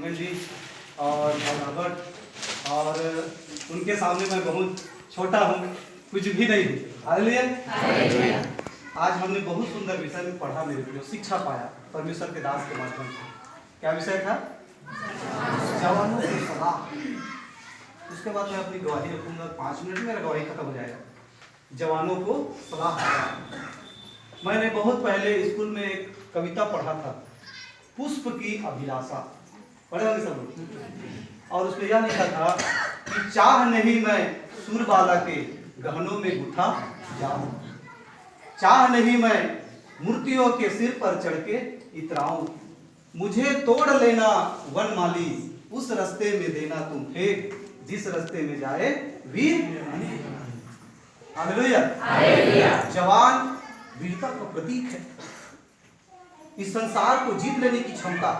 मोमेन जी और भाई रॉबर्ट, और उनके सामने मैं बहुत छोटा हूँ, कुछ भी नहीं हूँ। हालेलुया। आज हमने बहुत सुंदर विषय में पढ़ा मेरे प्रियो, शिक्षा पाया परमेश्वर के दास के माध्यम से। क्या विषय था? जवानों की सलाह। उसके बाद मैं अपनी गवाही रखूंगा, 5 मिनट में मेरा गवाही खत्म हो जाएगा। जवानों को सलाह। मैंने बहुत पहले स्कूल में एक कविता पढ़ा था, पुष्प की अभिलाषा। पढ़े होंगे सब लोग। और उसमें यह लिखा था कि चाह नहीं मैं सुरबाला के गहनों में गुथा जाऊं, चाह नहीं मैं मूर्तियों के सिर पर चढ़ के इतराऊं, मुझे तोड़ लेना वनमाली, उस रास्ते में देना तुम फेंक, जिस रास्ते में जाए वीर। हालेलुया। जवान वीरता का प्रतीक है। इस संसार को जीत लेने की क्षमता,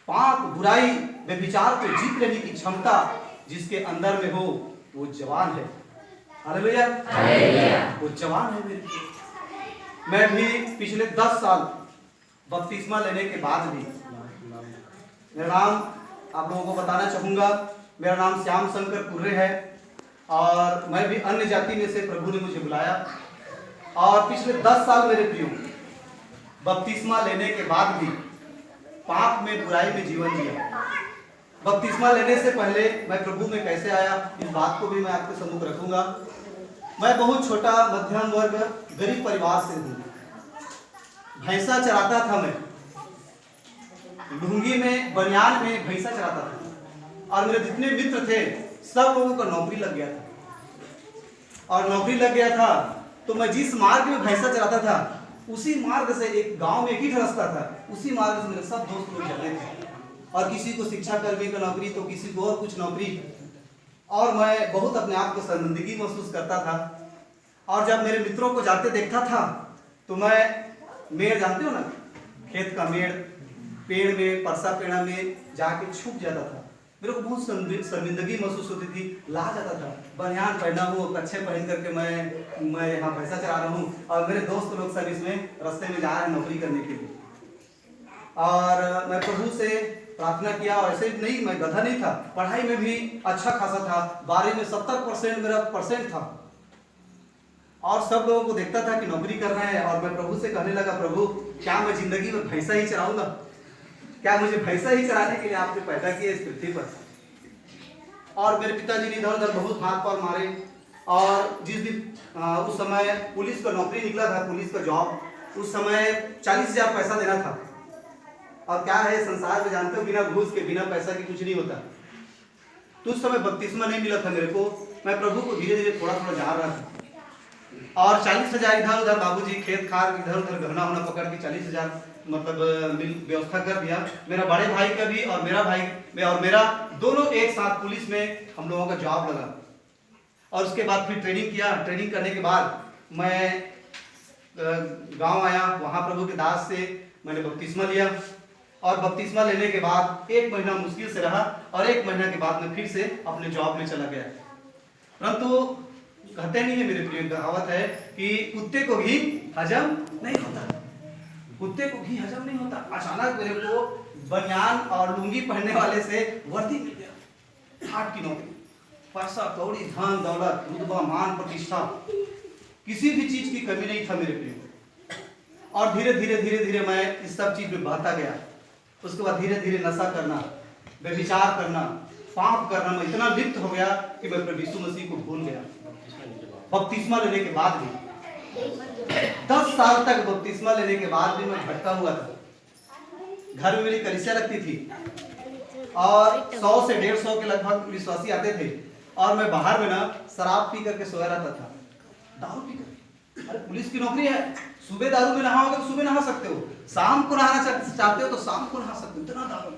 पाप बुराई व्यभिचार को जीत लेने की क्षमता जिसके अंदर में हो, वो जवान है। हालेलुया। वो जवान है मेरे। मैं भी पिछले 10 साल बपतिस्मा लेने के बाद भी, मेरा नाम आप लोगों को बताना चाहूंगा, मेरा नाम श्याम शंकर कुर्रे है और मैं भी अन्य जाति में से प्रभु ने मुझे बुलाया। और पिछले 10 साल मेरे प्रियो बपतिस्मा लेने के बाद भी पाप में बुराई में जीवन जिया। बपतिस्मा लेने से पहले मैं प्रभु में कैसे आया, इस बात को भी मैं आपके सम्मुख रखूंगा। मैं बहुत छोटा मध्यम वर्ग गरीब परिवार से हूँ। भैंसा चराता था मैं, लुंगी में बनियान में भैंसा चराता था। और मेरे जितने मित्र थे सब लोगों को नौकरी लग गया था। और नौकरी लग गया था तो मैं जिस मार्ग में भैंसा चराता था उसी मार्ग से, एक गांव में एक ही रास्ता था, उसी मार्ग से मेरे सब दोस्त लोग जाते थे। और किसी को शिक्षा कर्मी का नौकरी तो किसी को और कुछ नौकरी। और मैं बहुत अपने आप को शर्मिंदगी महसूस करता था। और जब मेरे मित्रों को जाते देखता था तो मैं, मेड़ जानते हो ना, खेत का मेड़, पेड़ में परसा पेड़ा में जाके छुप जाता था। मेरे को बहुत शर्मिंदगी महसूस होती थी, ला जाता था। बनियान पहना हूँ, कच्छे पहन करके मैं यहाँ भैंसा चरा रहा हूँ और मेरे दोस्त लोग सब इसमें रास्ते में जा रहे हैं नौकरी करने के लिए। और मैं प्रभु से प्रार्थना किया। और ऐसे नहीं, मैं गधा नहीं था, पढ़ाई में भी अच्छा खासा था, 12वीं में 70% मेरा परसेंट था। और सब लोगों को देखता था कि नौकरी कर रहे हैं। और मैं प्रभु से कहने लगा, प्रभु क्या मैं जिंदगी में भैंसा ही चराऊंगा? क्या मुझे भैंसा ही चराने के लिए आपने पैदा किया इस पृथ्वी पर? और मेरे पिताजी ने इधर उधर बहुत हाथ पार मारे। और जिस दिन उस समय पुलिस का नौकरी निकला था, पुलिस का जॉब, उस समय 40,000 पैसा देना था। और क्या है संसार में जानते हो, बिना घूस के बिना पैसा के कुछ नहीं होता। तो उस समय बपतिस्मा नहीं मिला था मेरे को। मैं प्रभु को धीरे धीरे थोड़ा थोड़ा जान रहा था। और 40,000 इधर उधर बाबूजी खेत खार इधर उधर गहना होना पकड़ के 40,000 मतलब व्यवस्था कर दिया। मेरा बड़े भाई का भी और मेरा भाई और मेरा दोनों एक साथ पुलिस में हम लोगों का जॉब लगा। और उसके बाद फिर ट्रेनिंग किया। ट्रेनिंग करने के बाद मैं गांव आया, वहां प्रभु के दास से मैंने बपतिस्मा लिया। और बपतिस्मा लेने के बाद 1 महीना मुश्किल से रहा और 1 महीना के बाद मैं फिर से अपने जॉब में चला गया। परंतु कहते नहीं है मेरे प्रिय, कहावत है कि कुत्ते को घी हजम नहीं होता। कुत्ते को घी हजम नहीं होता। अचानक मेरे को बनियान और लुंगी पहनने वाले से वर्दी मिल गया, हाट की नौकरी, पैसा कौड़ी धन दौलत रुतबा मान प्रतिष्ठा, किसी भी चीज की कमी नहीं था मेरे प्रिय। और धीरे धीरे मैं इस सब चीज में बहता गया। उसके बाद धीरे धीरे नशा करना, व्यभिचार करना, पाप करना में इतना लिप्त हो गया कि मैं प्रभु यीशु मसीह को भूल गया। बपतिस्मा लेने के बाद भी 10 साल तक बपतिस्मा लेने के बाद भी मैं भटका हुआ था। घर में मेरी कलीसिया लगती थी और 100 से 150 के लगभग विश्वासी आते थे। और मैं बाहर में ना शराब पी करके सोया रहता था, दारू पी करके। अरे पुलिस की नौकरी है, सुबह दारू में नहाओगे तो सुबह नहा सकते हो, शाम को नहाना चाहते हो तो शाम को नहा सकते हो। इतना दारू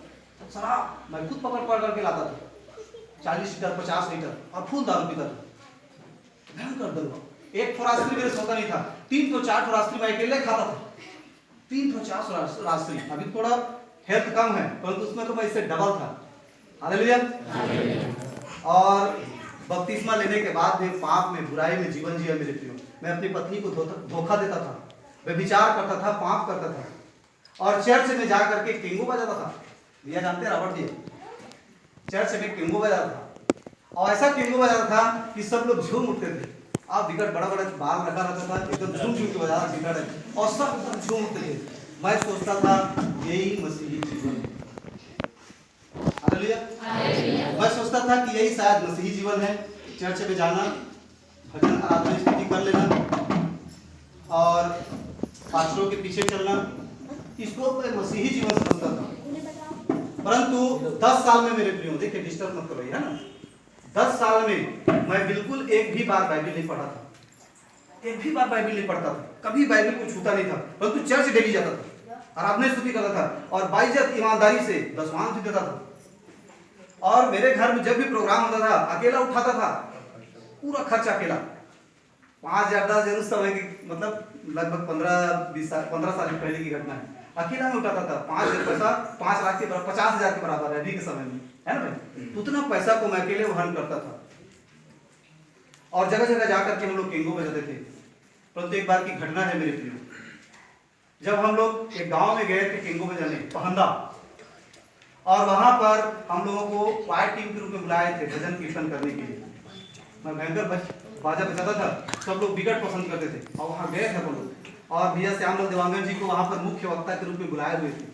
शराब मैं खुद पकड़ करके लाता था, 40 लीटर 50 लीटर, और फुल दारू पीता था। भयंकर दलवा। एक फरास्त्री मेरे सोता नहीं था, 3 तो 4 फरास्त्री मैं अकेले खाता था। 3 तो 4 फरास्त्री। अभी थोड़ा हेल्थ कम है परंतु उसमें तो मैं इससे डबल था। हालेलुया। और बपतिस्मा लेने के बाद में पाप में बुराई में जीवन जिया मेरे प्रियो। मैं अपनी पत्नी को धोखा देता था, व्यभिचार करता था, पाप करता था। और चर्च में जाकर के टेंगो बजाता था। भैया जानते हैं रॉबर्ट भैया? चर्च में किंगो बाजार था, और ऐसा किंगो बाजार था कि सब लोग झूम उठते थे। आप विकट बड़ा बड़ा बाल रखा रहता था, एकदम झूम झूम के बजा विकट है, और सब एकदम झूम उठते थे। मैं सोचता था यही मसीही जीवन है। हालेलुया। मैं सोचता था कि यही शायद मसीही जीवन है। चर्च में जाना, भजन आराधना स्तुति कर लेना और पास्टरों के पीछे चलना, इसको मैं मसीही जीवन समझता था। परंतु 10 साल में मेरे प्रियो, देखिए डिस्टर्ब मत करो, है ना, 10 साल में मैं बिल्कुल एक भी बार बाइबल नहीं पढ़ा था, एक भी बार बाइबल नहीं पढ़ता था, कभी बाइबल को छूता नहीं था। परंतु चर्च डेली जाता था, आराधना स्तुति करता था और बाइज्जत ईमानदारी से दसवां भी देता था। और मेरे घर में जब भी प्रोग्राम होता था अकेला उठाता था, पूरा खर्च अकेला। 5,000 10,000 उस समय की, मतलब लगभग 15 साल पहले की घटना है। अकेला में उठाता था 5,000 पैसा, 5 लाख के बराबर, 50,000 के बराबर है अभी के समय में, है ना भाई? उतना पैसा को मैं अकेले वहन करता था और जगह जगह जाकर के हम लोग किंगो बजाते थे। परंतु एक बार की घटना है मेरे प्रियो, जब हम लोग एक गांव में गए थे किंगो बजाने, पहंदा, और वहां पर हम लोगों को क्वायर टीम के रूप में बुलाए थे भजन कीर्तन करने के लिए। मैं भयंकर बाजा बजाता था, सब लोग विकट पसंद करते थे और वहां गए थे हम लोग। और भैया श्यामलाल देवांगन जी को वहां पर मुख्य वक्ता के रूप में बुलाए हुए थे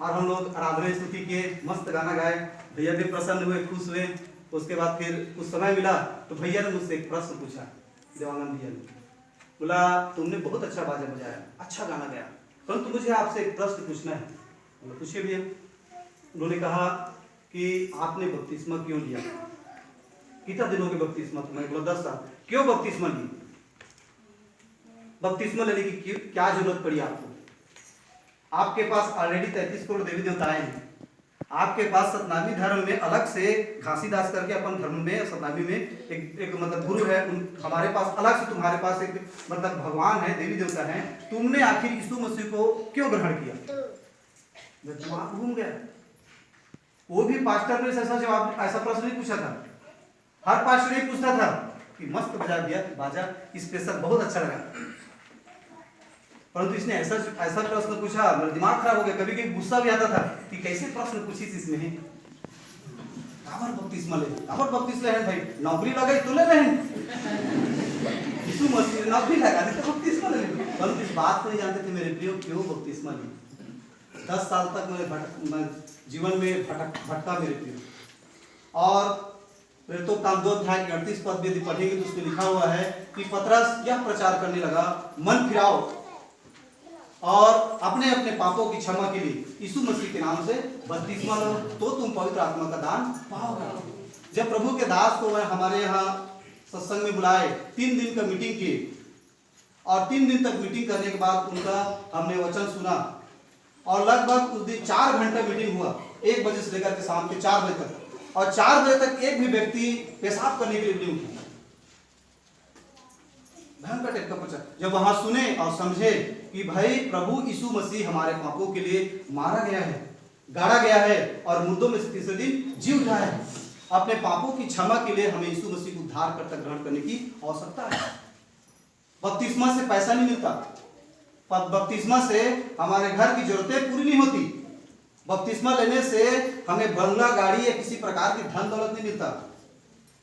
और हम लोग आराधना स्तुति किए, मस्त गाना गाए। भैया भी प्रसन्न हुए, खुश हुए। उसके बाद फिर कुछ समय मिला तो भैया ने मुझसे एक प्रश्न पूछा, देवांगन भैया ने बोला, तुमने बहुत अच्छा बाजा बजाया, अच्छा गाना गाया, परंतु मुझे आपसे एक प्रश्न पूछना है। बोला पूछिए भैया। उन्होंने कहा कि आपने बपतिस्मा क्यों लिया? कितना दिनों के बपतिस्मा? मैं बोला 10 साल। क्यों बपतिस्मा ली? बपतिस्मा लेने की क्या जरूरत पड़ी आपको? आपके पास ऑलरेडी 33 करोड़ देवी देवताएं हैं। आपके पास सतनामी धर्म में अलग से घासीदास करके अपन धर्म में सतनामी में एक मतलब गुरु है, हमारे पास अलग से तुम्हारे पास एक मतलब भगवान है, देवी देवता है। तुमने आखिर यीशु मसीह को क्यों ग्रहण किया? दिमाग घूम गया। वो भी पास्टर ने ऐसा जवाब, ऐसा प्रश्न नहीं पूछा था। हर पास्टर ये पूछता था कि मस्त बजा दिया बाजा, स्पेशल, बहुत अच्छा लगा। परंतु इसने ऐसा प्रश्न पूछा, मेरा दिमाग खराब हो गया। कभी कभी गुस्सा भी आता था कि कैसे प्रश्न पूछी इसने। काबर बपतिस्मा ले, काबर बपतिस्मा है भाई, नौकरी लगाई तो ले रहे यीशु मसीह ने नौकरी लगा दी तो बपतिस्मा ले। परंतु इस बात को नहीं जानते थे मेरे प्रियो, क्यों बपतिस्मा ली। 10 साल तक मेरे जीवन में भटका मेरे प्रियो। और तो काम 2 अध्याय की 38 पद यदि पढ़ेंगे तो उसमें लिखा हुआ है कि पतरस यह प्रचार करने लगा, मन फिराओ और अपने अपने पापों की क्षमा के लिए यीशु मसीह के नाम से बपतिस्मा लो, तो तुम पवित्र आत्मा का दान पाओगे। जब प्रभु के दास को हमारे यहाँ सत्संग में बुलाए, 3 दिन का मीटिंग की और 3 दिन तक मीटिंग करने के बाद उनका हमने वचन सुना और लगभग उस दिन 4 घंटा मीटिंग हुआ, 1 बजे से लेकर के शाम के 4 बजे तक। और 4 बजे तक एक भी व्यक्ति पेशाब करने के लिए नहीं उठा। भयंकर टाइप का प्रचार। जब वहां सुने और समझे कि भाई प्रभु यीशु मसीह हमारे पापों के लिए मारा गया है, गाड़ा गया है और मुर्दों में से तीसरे दिन जी उठा है, अपने पापों की क्षमा के लिए हमें यीशु मसीह को उद्धारकर्ता ग्रहण करने की आवश्यकता है। बपतिस्मा से पैसा नहीं मिलता, बपतिस्मा से हमारे घर की जरूरतें पूरी नहीं होती, बपतिस्मा लेने से हमें बंगला, गाड़ी या किसी प्रकार की धन दौलत नहीं मिलता।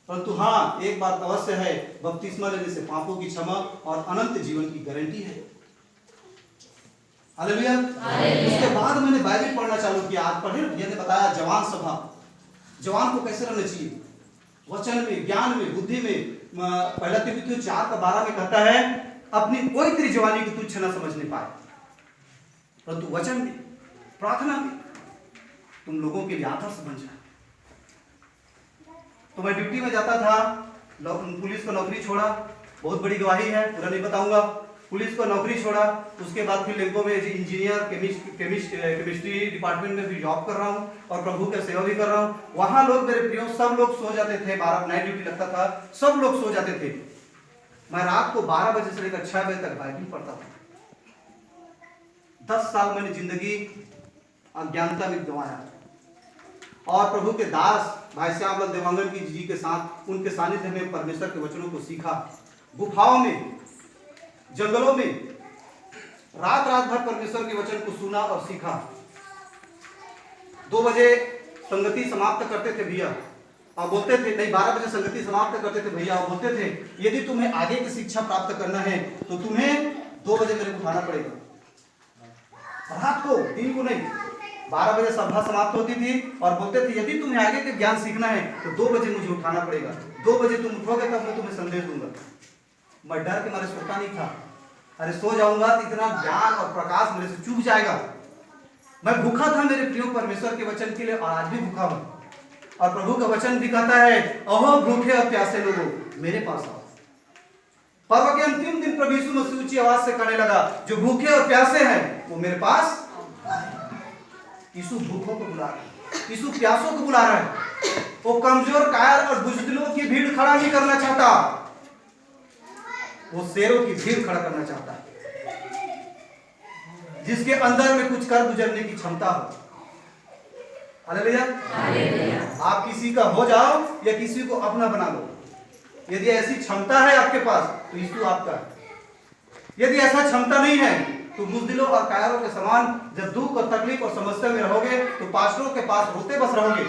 परंतु हाँ, एक बात अवश्य है, बपतिस्मा लेने से पापों की क्षमा और अनंत जीवन की गारंटी है। हालेलुया। उसके बाद मैंने बाइबल पढ़ना चालू किया। आज पढ़े भैया ने बताया जवान सभा, जवान को कैसे रहना चाहिए, वचन में, ज्ञान में, बुद्धि में। पहला तिमुथियुस 4:12 में कहता है, अपनी कोई तेरी जवानी को तुच्छ न समझने पाए, परंतु वचन में, प्रार्थना में तुम लोगों के लिए आदर्श बन जाए। तो मैं ड्यूटी में जाता था, पुलिस को नौकरी छोड़ा, बहुत बड़ी गवाही है, पूरा नहीं बताऊंगा। पुलिस को नौकरी छोड़ा, उसके बाद फिर लेम्बो में इंजीनियर केमिस्ट्री डिपार्टमेंट में भी जॉब कर रहा हूँ और प्रभु का सेवा भी कर रहा हूँ। वहां लोग मेरे प्रियो सब लोग सो जाते थे, 12 नाइट ड्यूटी लगता था, सब लोग सो जाते थे। मैं रात को 12 बजे से लेकर 6 बजे तक बाइबल पढ़ता था। 10 साल मैंने जिंदगी अज्ञानता में गंवाया और प्रभु के दास भाई श्यामलाल देवांगन जी के साथ उनके सानिध्य में परमेश्वर के वचनों को सीखा। गुफाओं में, जंगलों में रात रात भर परमेश्वर के वचन को सुना और सीखा। 2 बजे संगति समाप्त करते थे भैया, और बोलते थे नहीं 12 बजे संगति समाप्त करते थे भैया, और बोलते थे यदि तुम्हें आगे की शिक्षा प्राप्त करना है तो तुम्हें 2 बजे मेरे को उठाना पड़ेगा। रात को, दिन को नहीं। 12 बजे सभा समाप्त होती थी और बोलते थे यदि तुम्हें आगे के ज्ञान सीखना है तो 2 बजे मुझे उठाना पड़ेगा। 2 बजे तुम उठोगे तब मैं तुम्हें संदेश दूंगा। मैं डर के मारे सोता नहीं था। अरे सो जाऊंगा तो इतना ज्ञान और प्रकाश मेरे से चूक जाएगा। मैं भूखा था मेरे प्रिय परमेश्वर के वचन के लिए, और आज भी भूखा हूं। और प्रभु का वचन भी कहता है, अहो भूखे और प्यासे लोगों मेरे पास आओ। पर्व के अंतिम दिन प्रभु यीशु मसीह ऊंची आवाज से कहने लगा, जो भूखे और प्यासे हैं वो मेरे पास। यीशु भूखों को बुला रहा है, यीशु प्यासों को बुला रहा है। वो कमजोर, कायर और बुज़दिलों की भीड़ खड़ा नहीं करना चाहता, वो शेरों की भीड़ खड़ा करना चाहता है, जिसके अंदर में कुछ कर गुजरने की क्षमता हो। हालेलुया। आप किसी का हो जाओ या किसी को अपना बना लो। यदि ऐसी क्षमता है आपके पास तो यीशु आपका है। यदि ऐसा क्षमता नहीं है तो बुज़दिलों और कायरों के समान जब दुख और तकलीफ और समस्या में रहोगे तो पास्टरों के पास रोते बस रहोगे।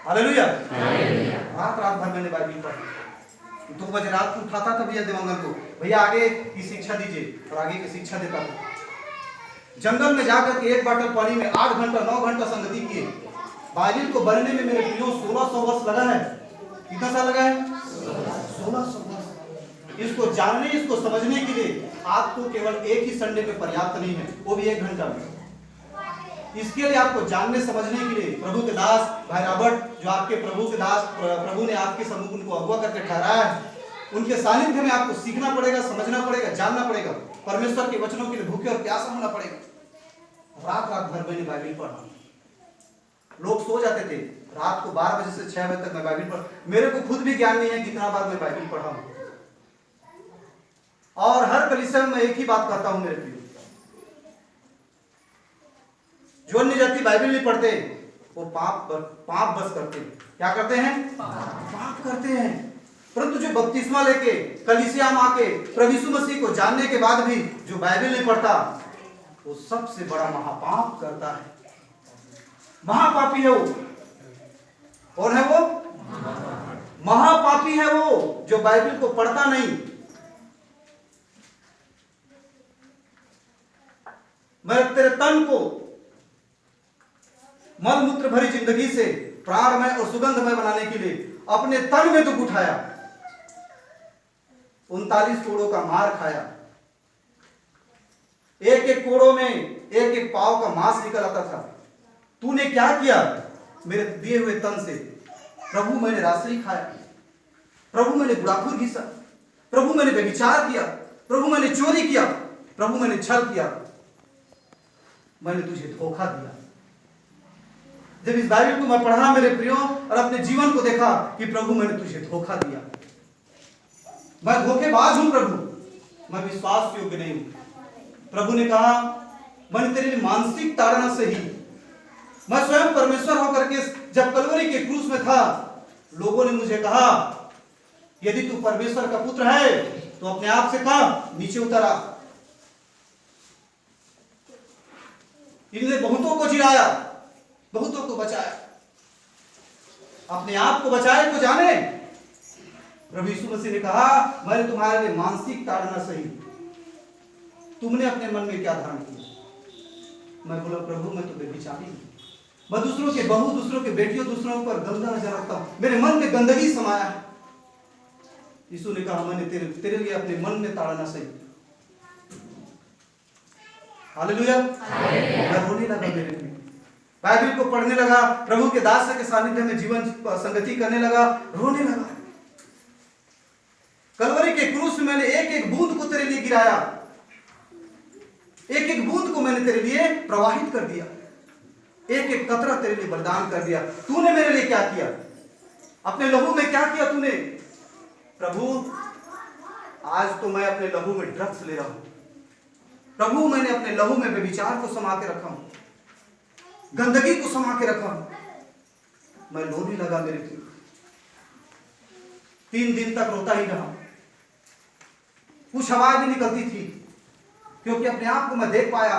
हालेलुया। रात भर मैंने बाइबल पढ़ी। 2 बजे रात को उठाता था भैया देवांगन को, भैया आगे की शिक्षा दीजिए, और आगे की शिक्षा देता था। जंगल में जाकर के 1 बाटल पानी में 8 घंटा 9 घंटा संगति किए। बाइबल को बनने में मेरे प्रियो 1600 वर्ष लगा है। कितना साल लगा है? 1600 वर्ष। इसको जानने, इसको समझने के लिए आपको केवल एक ही संडे पे पर्याप्त नहीं है, वो भी 1 घंटा में। इसके लिए आपको जानने समझने के लिए प्रभु के दास भाई रॉबर्ट, जो आपके प्रभु के दास, प्रभु ने आपके सम्मुख उनको अगुवा करके ठहराया है, उनके सानिध्य में आपको सीखना पड़ेगा, समझना पड़ेगा, जानना पड़ेगा। परमेश्वर के वचनों के लिए भूखे और प्यासा होना पड़ेगा। रात भर मैंने बाइबल पढ़ा। लोग सो जाते थे, रात को 12 बजे से 6 बजे तक मैं बाइबल पढ़। मेरे को खुद भी ज्ञान नहीं है कितना बार मैं बाइबल पढ़ा हूं। और हर कलीसिया में एक ही बात कहता हूं मेरे प्रिय, जो अन्य जाति बाइबल नहीं पढ़ते वो पाप बस करते हैं। क्या करते हैं? पाप करते हैं। परंतु जो बपतिस्मा लेके कलीसिया में आके प्रभु यीशु मसीह को जानने के बाद भी जो बाइबल नहीं पढ़ता वो सबसे बड़ा महापाप करता है। महापापी है वो। कौन है वो? महापापी है वो जो बाइबल को पढ़ता नहीं। मैं तेरे तन को मल मूत्र भरी जिंदगी से प्राणमय और सुगंधमय बनाने के लिए अपने तन में दुख उठाया। 39 कोड़ों का मार खाया। एक कोड़ों में एक पाव का मांस निकल आता था। तूने क्या किया मेरे दिए हुए तन से? प्रभु मैंने रासरी खाया, प्रभु मैंने बुढ़ाखुर घिसा, प्रभु मैंने व्यभिचार किया, प्रभु मैंने चोरी किया, प्रभु मैंने छल किया, मैंने तुझे धोखा दिया। जब इस बाइबल को मैं पढ़ा मेरे प्रियो और अपने जीवन को देखा कि प्रभु मैंने तुझे धोखा दिया, मैं धोखेबाज हूं प्रभु, मैं विश्वास योग्य नहीं हूं। प्रभु ने कहा मैंने तेरे लिए मानसिक ताड़ना से ही, मैं स्वयं परमेश्वर होकर के जब कलवरी के क्रूस में था, लोगों ने मुझे कहा यदि तू परमेश्वर का पुत्र है तो अपने आप से कहा नीचे उतर आ। इन्होंने बहुतों को जिलाया, बहुतों को बचाया, अपने आप को बचाए तो जाने। प्रभु यीशु मसीह ने कहा मैंने तुम्हारे लिए मानसिक ताड़ना सही, तुमने अपने मन में क्या धारण किया? मैं बोला प्रभु मैं तो व्यभिचारी हूं, मैं दूसरों के बहू, दूसरों के बेटियों, दूसरों पर गंदा नजर रखता हूं, मेरे मन में गंदगी समाया है। यीशु ने कहा मैंने तेरे लिए अपने मन में ताड़ना सही। हालेलुया। मैं रोने लगा मेरे लिए, बाइबल को पढ़ने लगा, प्रभु के दास के सानिध्य में जीवन संगति करने लगा, रोने लगा। कलवरी के क्रूस में मैंने एक एक बूंद को तेरे लिए गिराया, एक एक बूंद को मैंने तेरे लिए प्रवाहित कर दिया, एक एक कतरा तेरे लिए बलिदान कर दिया। तूने मेरे लिए क्या किया? अपने लहू में क्या किया तूने? प्रभु आज तो मैं अपने लहू में ड्रग्स ले रहा हूं, प्रभु मैंने अपने लहू में व्यभिचार को समा के रखा हूं, गंदगी को समा के रखा हूं। मैं रोने लगा मेरे प्रिय, 3 दिन तक रोता ही रहा, कुछ आवाज नहीं निकलती थी, क्योंकि अपने आप को मैं देख पाया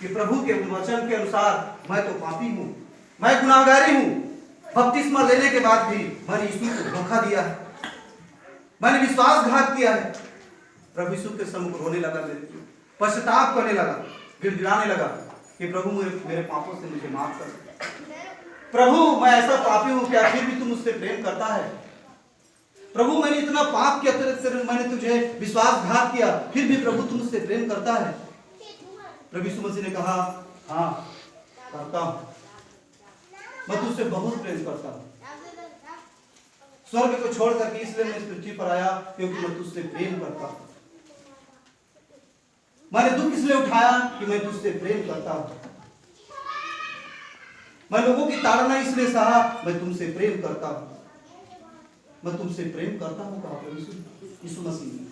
कि प्रभु के वचन के अनुसार मैं तो पापी हूँ, मैं गुनाहगारी हूँ। बपतिस्मा लेने के बाद भी मैंने यीशु को धोखा दिया है, मैंने विश्वासघात किया है। प्रभु यीशु के सम्मुख रोने लगा, मेरे पश्चाताप करने लगा, गिड़गिड़ाने लगा कि प्रभु मेरे पापों से मुझे माफ कर। प्रभु मैं ऐसा पापी हूँ, क्या फिर भी तुम मुझसे प्रेम करता है? प्रभु मैंने इतना पाप किया, मैंने तुझे विश्वासघात किया, फिर भी प्रभु तुम मुझसे प्रेम करता है? प्रभु यीशु मसीह ने कहा, हाँ करता हूँ, मैं तुझसे बहुत प्रेम करता हूँ। स्वर्ग को छोड़ करके इसलिए मैं इस पृथ्वी पर आया क्योंकि मैं तुझसे प्रेम करता हूँ। मैंने दुख इसलिए उठाया कि मैं तुझसे प्रेम करता हूँ। मैं लोगों की ताड़ना इसलिए सहा, मैं तुमसे प्रेम करता हूँ। मैं तुमसे प्रेम करता हूँ, कहा प्रभु यीशु मसीह ने।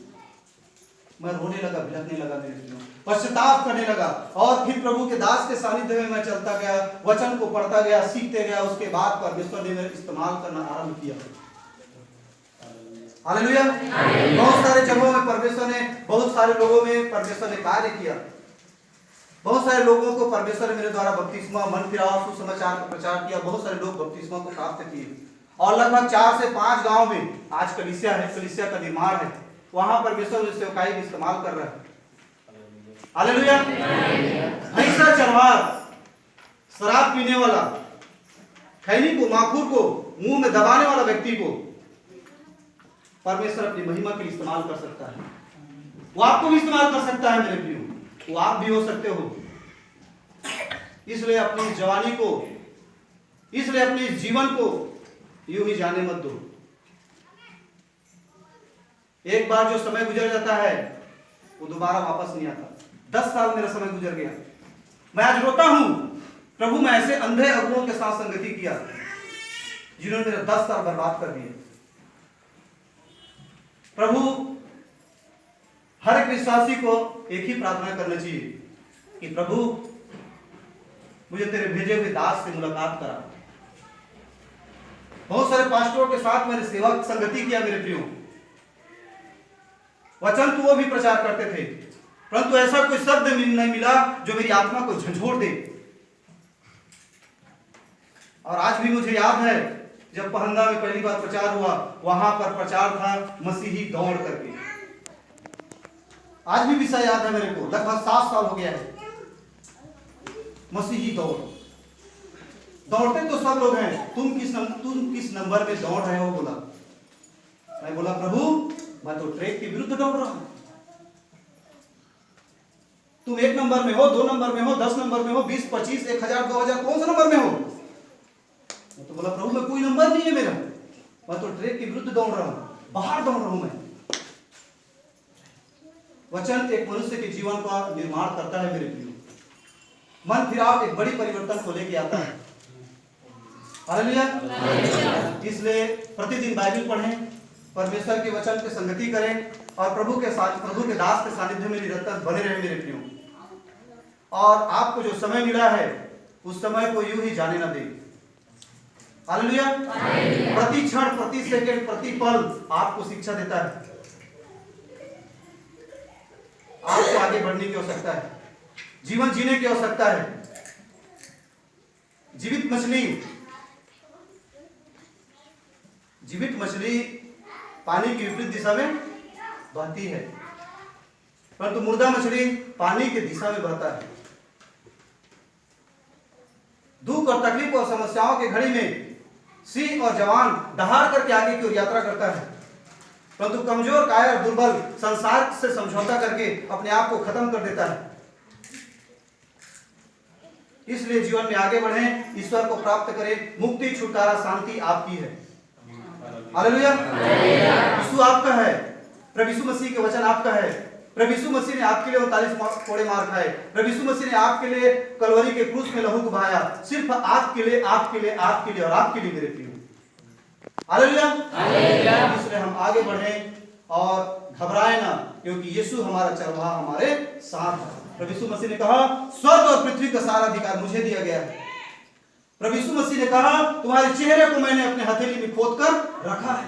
मैं रोने लगा, भिड़कने लगा, मेरे दिलों पश्चाताप करने लगा, और फिर प्रभु के दास के सानिध्य में मैं चलता गया, वचन को पढ़ता गया, सीखते गया। उसके बाद परमेश्वर ने मेरा इस्तेमाल करना आरंभ किया। हालेलुया। बहुत सारे जगहों में परमेश्वर ने, बहुत सारे लोगों में परमेश्वर ने कार्य किया। बहुत सारे लोगों को परमेश्वर ने मेरे द्वारा बपतिस्मा, मन फिराव, सुसमाचार का प्रचार किया। बहुत सारे लोग बपतिस्मा को प्राप्त किए, और लगभग 4 से 5 गांव में आज कलीसिया है, कलीसिया का निर्माण है। वहां परमेश्वर सेवकाई भी इस्तेमाल कर रहा है। हालेलुया। भैंसा चरवार, शराब पीने वाला, खैनी को, माखूर को, मुंह में दबाने वाला व्यक्ति को परमेश्वर अपनी महिमा के लिए इस्तेमाल कर सकता है। वो आपको भी इस्तेमाल कर सकता है मेरे प्रियो, वो आप भी हो सकते हो। इसलिए अपनी जवानी को, इसलिए अपने जीवन को यूं ही जाने मत दो। एक बार जो समय गुजर जाता है वो दोबारा वापस नहीं आता। 10 साल मेरा समय गुजर गया, मैं आज रोता हूं, प्रभु मैं ऐसे अंधे अगुओं के साथ संगति किया जिन्होंने मेरा 10 साल बर्बाद कर दिए। प्रभु हर एक विश्वासी को एक ही प्रार्थना करना चाहिए कि प्रभु मुझे तेरे भेजे हुए दास से मुलाकात करा। बहुत सारे पास्टरों के साथ मैंने सेवा संगति किया मेरे प्रियो, वचन तो वो भी प्रचार करते थे, परंतु ऐसा कोई शब्द नहीं मिला जो मेरी आत्मा को झंझोड़ दे। और आज भी मुझे याद है जब पहंदा में पहली बार प्रचार हुआ, वहां पर प्रचार था मसीही दौड़ करके। आज भी विषय याद है मेरे को, लगभग 7 साल हो गया है। मसीही दौड़, दौड़ते तो सब लोग हैं, तुम किस नंबर में दौड़ रहे हो? बोला, मैं बोला प्रभु मैं तो ट्रैक के विरुद्ध दौड़ रहा हूं। तुम 1 नंबर में हो, 2 नंबर में हो, 10 नंबर में हो, 20, 25, 1000, 2000, कौन सा नंबर में हो? मैं तो बोला प्रभु मैं कोई नंबर नहीं है मेरा, मैं तो ट्रैक के विरुद्ध दौड़ रहा हूं, बाहर दौड़ रहा हूं मैं। वचन एक मनुष्य के जीवन का निर्माण करता है मेरे प्रियो। मन फिराव एक बड़ी परिवर्तन को लेके आता है। हालेलुया। इसलिए प्रतिदिन बाइबल पढ़ें, परमेश्वर के वचन की संगति करें, और प्रभु के दास के सानिध्य में निरंतर बने रहे मेरे प्रियो। और आपको जो समय मिला है उस समय को यूं ही जाने न दें। हालेलुया। प्रति क्षण, प्रति सेकंड, प्रति पल आपको शिक्षा देता है। आपको आगे बढ़ने की आवश्यकता है, जीवन जीने की आवश्यकता है। जीवित मछली पानी की विपरीत दिशा में बहती है, परंतु मुर्दा मछली पानी की दिशा में बहता है। दुख और तकलीफ और समस्याओं की घड़ी में सिंह और जवान दहाड़ करके आगे की ओर यात्रा करता है, परंतु कमजोर, कायर, दुर्बल संसार से समझौता करके अपने आप को खत्म कर देता है। इसलिए जीवन में आगे बढ़ें, ईश्वर को प्राप्त करें। मुक्ति, छुटकारा, शांति आपकी है। हालेलुया। यीशु आपका है, प्रभु यीशु मसीह के वचन आपका है। प्रभु यीशु मसीह ने आपके लिए 39 कोड़े मार खाए। प्रभु यीशु मसीह ने आपके लिए कलवरी के क्रूस में लहू बहाया, सिर्फ आपके लिए, आपके लिए, आपके लिए और आपके लिए मेरे प्रियो। हालेलुया। इसलिए हम आगे बढ़ें और घबराएं ना, क्योंकि यीशु हमारा चरवाहा हमारे साथ है। प्रभु यीशु मसीह ने कहा स्वर्ग और पृथ्वी का सारा अधिकार मुझे दिया गया है। प्रभु यीशु मसीह ने कहा तुम्हारे चेहरे को मैंने अपने हथेली में खोद कर रखा है।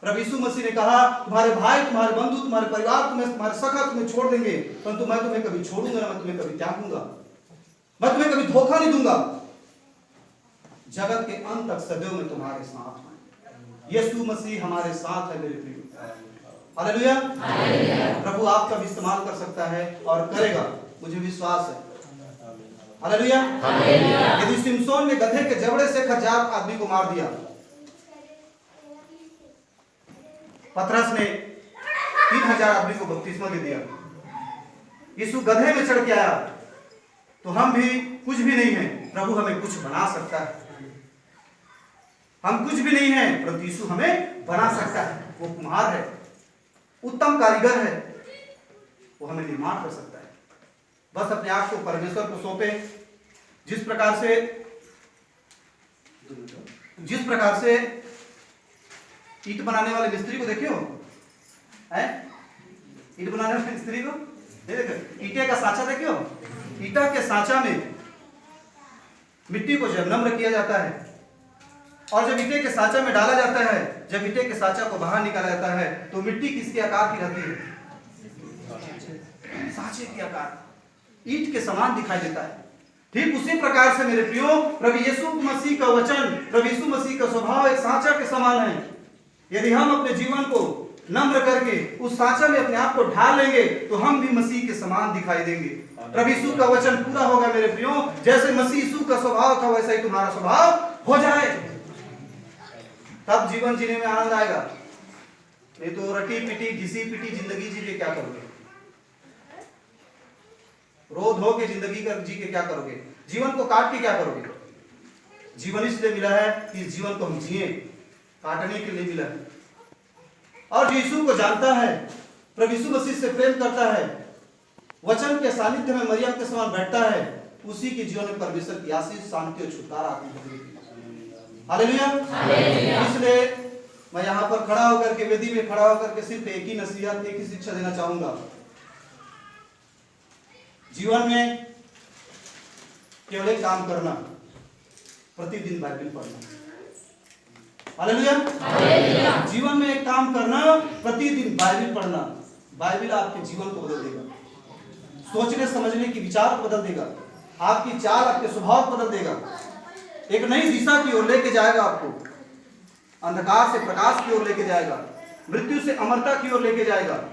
प्रभु यीशु मसीह ने कहा, तुम्हारे भाई, तुम्हारे बंधु, तुम्हारे परिवार, तुम्हारे सखा तुम्हें छोड़ देंगे, परंतु मैं तुम्हें कभी छोड़ूंगा ना, मैं तुम्हें कभी त्यागूंगा, मैं तुम्हें कभी धोखा नहीं दूंगा, जगत के अंत तक सदैव मैं तुम्हारे साथ हूं। यीशु मसीह हमारे साथ है मेरे प्रिय। हालेलुया। प्रभु आपका भी इस्तेमाल कर सकता है और करेगा, मुझे विश्वास है। हालेलुया। यदि सिमसोन ने गधे के जबड़े से 1000 आदमी को मार दिया, पतरस ने 3000 आदमी को बपतिस्मा दे दिया, यीशु गधे में चढ़ के आया, तो हम भी कुछ भी नहीं है, प्रभु हमें कुछ बना सकता है। हम कुछ भी नहीं है, परंतु यीशु हमें बना सकता है। वो कुम्हार है, उत्तम कारीगर है, वो हमें निर्माण कर सकता है। बस अपने आप को परमेश्वर को सौंपे। जिस प्रकार से ईंट बनाने वाले मिस्त्री को देखे हो, ईंट बनाने वाले मिस्त्री को देखो, ईंटे का साँचा देखे हो, ईंटा के साँचा में मिट्टी को जब नम्र किया जाता है और जब ईंटे के साँचा में डाला जाता है, जब ईंटे के साँचा को बाहर निकाला जाता है, तो मिट्टी किसके आकार की रहती है? साँचे के आकार, ईंट के समान दिखाई देता है। ठीक उसी प्रकार से मेरे प्रियो, प्रभु यीशु मसीह का वचन, प्रभु यीशु मसीह का स्वभाव एक साँचा के समान है। यदि हम अपने जीवन को नम्र करके उस साँचा में अपने आप को ढाल लेंगे, तो हम भी मसीह के समान दिखाई देंगे। प्रभु यीशु का वचन पूरा होगा मेरे प्रियो। जैसे मसीह यीशु का स्वभाव था, वैसा ही तुम्हारा स्वभाव हो जाए, तब जीवन जीने में आनंद आएगा। नहीं तो रटी पिटी घिसी पिटी जिंदगी जी के क्या करोगे? रो धो के जिंदगी कर जी के क्या करोगे? जीवन को काट के क्या करोगे? जीवन इसलिए मिला है कि इस जीवन को हम जिए, काटने के लिए मिला है। और यीशु को जानता है, प्रभु यीशु मसीह से प्रेम करता है, वचन के सानिध्य में मरियम के समान बैठता है, उसी के जीवन में परमेश्वर की आशीष, शांति और छुटकारा आती है। हालेलुया। इसलिए मैं यहाँ पर खड़ा होकर के, वेदी में खड़ा होकर के सिर्फ एक ही नसीहत, एक ही शिक्षा देना चाहूंगा। जीवन में केवल एक काम करना, प्रतिदिन बाइबल पढ़ना। हालेलुया। जीवन में एक काम करना, प्रतिदिन बाइबल पढ़ना। बाइबल आपके जीवन को बदल देगा, सोचने समझने की विचार को बदल देगा, आपकी चाल, आपके स्वभाव को बदल देगा, एक नई दिशा की ओर लेके जाएगा, आपको अंधकार से प्रकाश की ओर लेके जाएगा, मृत्यु से अमरता की ओर लेके जाएगा,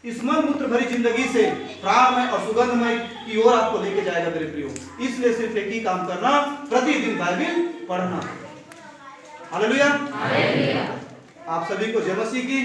इस मन मूत्र भरी जिंदगी से प्राणमय और सुगंधमय की ओर आपको लेके जाएगा मेरे प्रियो। इसलिए सिर्फ एक ही काम करना, प्रतिदिन बाइबल पढ़ना। हालेलुया। आप सभी को जय मसीह की।